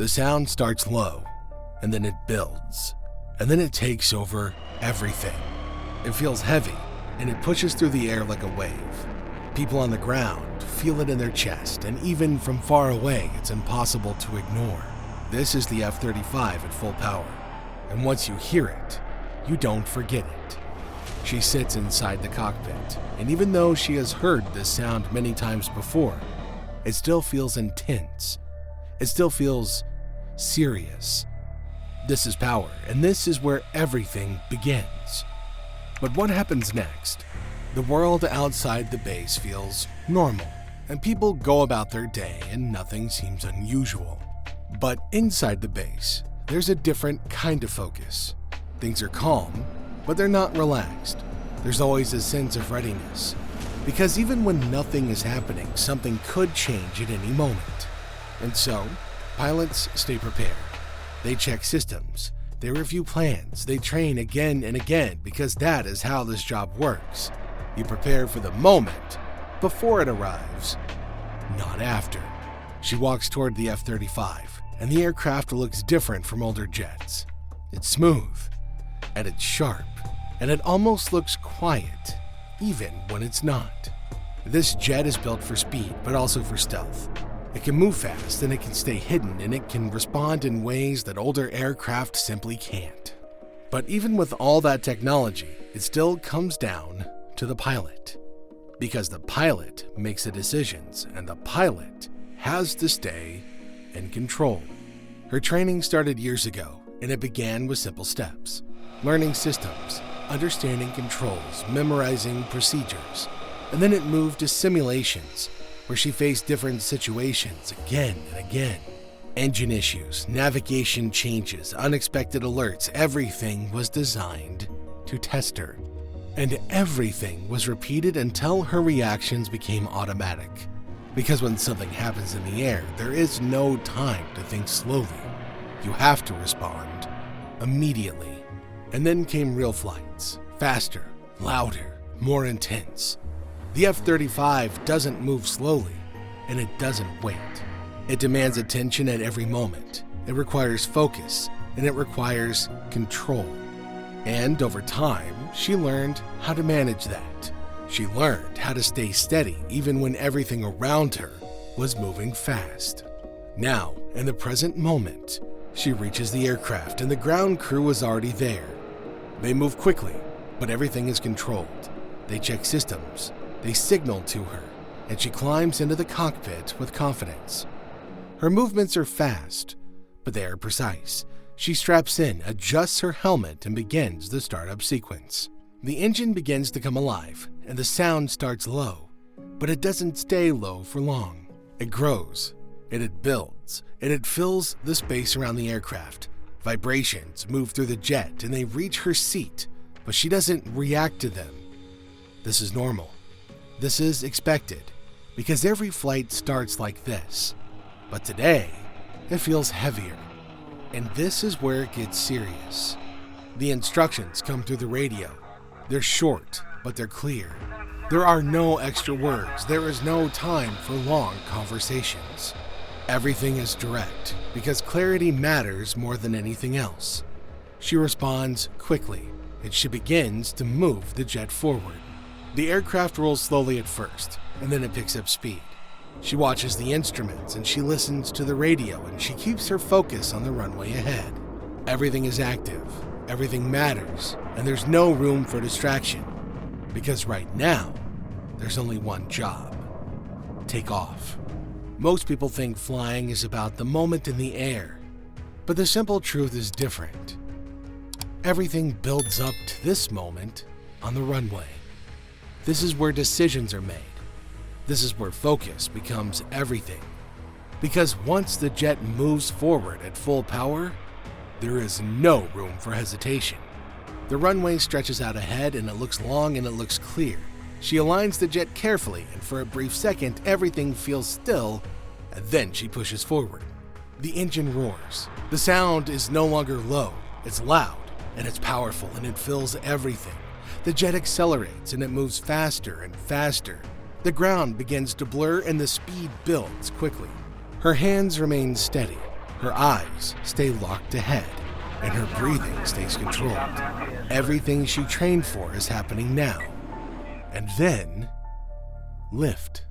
The sound starts low, and then it builds, and then it takes over everything. It feels heavy, and it pushes through the air like a wave. People on the ground feel it in their chest, and even from far away, it's impossible to ignore. This is the F-35 at full power, and once you hear it, you don't forget it. She sits inside the cockpit, and even though she has heard this sound many times before, it still feels intense. It still feels serious. This is power, and this is where everything begins. But what happens next? The world outside the base feels normal, and people go about their day and nothing seems unusual. But inside the base, there's a different kind of focus. Things are calm, but they're not relaxed. There's always a sense of readiness, because even when nothing is happening, something could change at any moment. And so, pilots stay prepared. They check systems, they review plans, they train again and again, because that is how this job works. You prepare for the moment before it arrives, not after. She walks toward the F-35, and the aircraft looks different from older jets. It's smooth, and it's sharp, and it almost looks quiet, even when it's not. This jet is built for speed, but also for stealth. It can move fast, and it can stay hidden, and it can respond in ways that older aircraft simply can't. But even with all that technology, it still comes down to the pilot. Because the pilot makes the decisions, and the pilot has to stay in control. Her training started years ago, and it began with simple steps. Learning systems, understanding controls, memorizing procedures, and then it moved to simulations, where she faced different situations again and again. Engine issues, navigation changes, unexpected alerts, everything was designed to test her. And everything was repeated until her reactions became automatic. Because when something happens in the air, there is no time to think slowly. You have to respond immediately. And then came real flights, faster, louder, more intense. The F-35 doesn't move slowly, and it doesn't wait. It demands attention at every moment. It requires focus, and it requires control. And over time, she learned how to manage that. She learned how to stay steady even when everything around her was moving fast. Now, in the present moment, she reaches the aircraft and the ground crew is already there. They move quickly, but everything is controlled. They check systems. They signal to her, and she climbs into the cockpit with confidence. Her movements are fast, but they are precise. She straps in, adjusts her helmet, and begins the startup sequence. The engine begins to come alive, and the sound starts low, but it doesn't stay low for long. It grows, and it builds, and it fills the space around the aircraft. Vibrations move through the jet, and they reach her seat, but she doesn't react to them. This is normal. This is expected, because every flight starts like this. But today, it feels heavier. And this is where it gets serious. The instructions come through the radio. They're short, but they're clear. There are no extra words. There is no time for long conversations. Everything is direct, because clarity matters more than anything else. She responds quickly, and she begins to move the jet forward. The aircraft rolls slowly at first, and then it picks up speed. She watches the instruments, and she listens to the radio, and she keeps her focus on the runway ahead. Everything is active, everything matters, and there's no room for distraction. Because right now, there's only one job: take off. Most people think flying is about the moment in the air, but the simple truth is different. Everything builds up to this moment on the runway. This is where decisions are made. This is where focus becomes everything. Because once the jet moves forward at full power, there is no room for hesitation. The runway stretches out ahead, and it looks long and it looks clear. She aligns the jet carefully, and for a brief second, everything feels still, and then she pushes forward. The engine roars. The sound is no longer low. It's loud, and it's powerful, and it fills everything. The jet accelerates, and it moves faster and faster. The ground begins to blur, and the speed builds quickly. Her hands remain steady. Her eyes stay locked ahead, and her breathing stays controlled. Everything she trained for is happening now. And then, lift.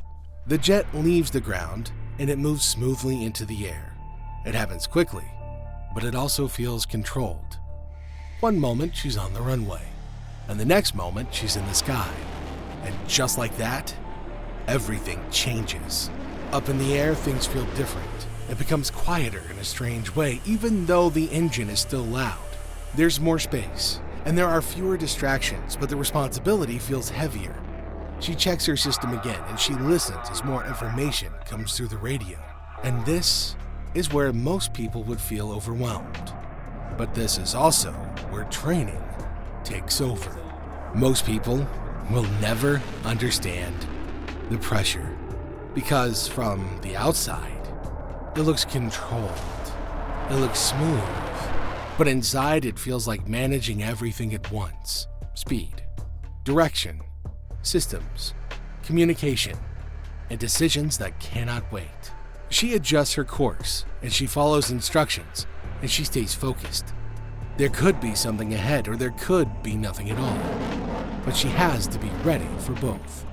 The jet leaves the ground, and it moves smoothly into the air. It happens quickly, but it also feels controlled. One moment she's on the runway, and the next moment she's in the sky. And just like that, everything changes. Up in the air, things feel different. It becomes quieter in a strange way, even though the engine is still loud. There's more space, and there are fewer distractions, but the responsibility feels heavier. She checks her system again, and she listens as more information comes through the radio. And this is where most people would feel overwhelmed. But this is also where training takes over. Most people will never understand the pressure, because from the outside, it looks controlled, it looks smooth, but inside it feels like managing everything at once. Speed, direction, systems, communication, and decisions that cannot wait. She adjusts her course, and she follows instructions, and she stays focused. There could be something ahead, or there could be nothing at all, but she has to be ready for both,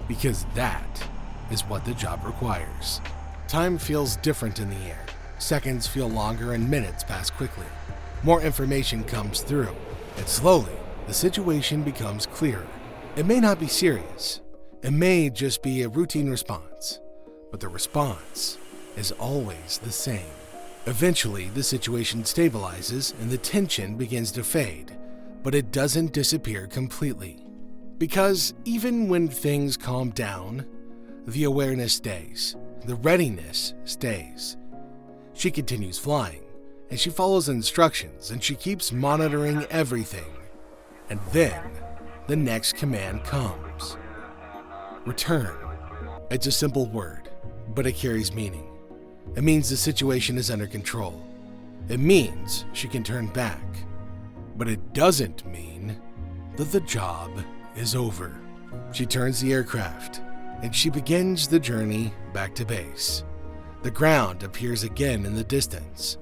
because that is what the job requires. Time feels different in the air. Seconds feel longer and minutes pass quickly. More information comes through, and slowly, the situation becomes clearer. It may not be serious. It may just be a routine response, but the response is always the same. Eventually, the situation stabilizes and the tension begins to fade, but it doesn't disappear completely. Because even when things calm down, the awareness stays. The readiness stays. She continues flying, and she follows instructions, and she keeps monitoring everything. And then, the next command comes. Return. It's a simple word, but it carries meaning. It means the situation is under control. It means she can turn back. But it doesn't mean that the job is over. She turns the aircraft, and she begins the journey back to base. The ground appears again in the distance,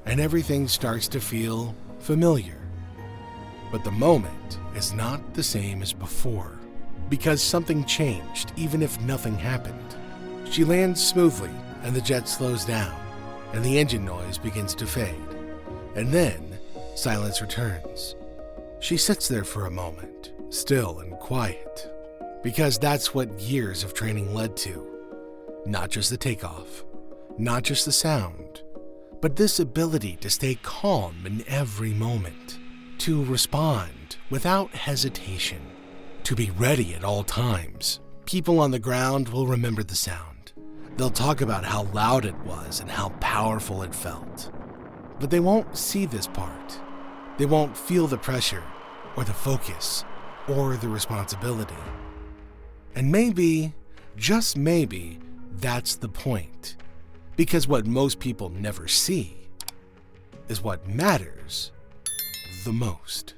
and everything starts to feel familiar. But the moment is not the same as before, because something changed even if nothing happened. She lands smoothly, and the jet slows down, and the engine noise begins to fade. And then, silence returns. She sits there for a moment, still and quiet, because that's what years of training led to. Not just the takeoff, not just the sound, but this ability to stay calm in every moment, to respond without hesitation, to be ready at all times. People on the ground will remember the sound. They'll talk about how loud it was and how powerful it felt. But they won't see this part. They won't feel the pressure, or the focus, or the responsibility. And maybe, just maybe, that's the point. Because what most people never see is what matters the most.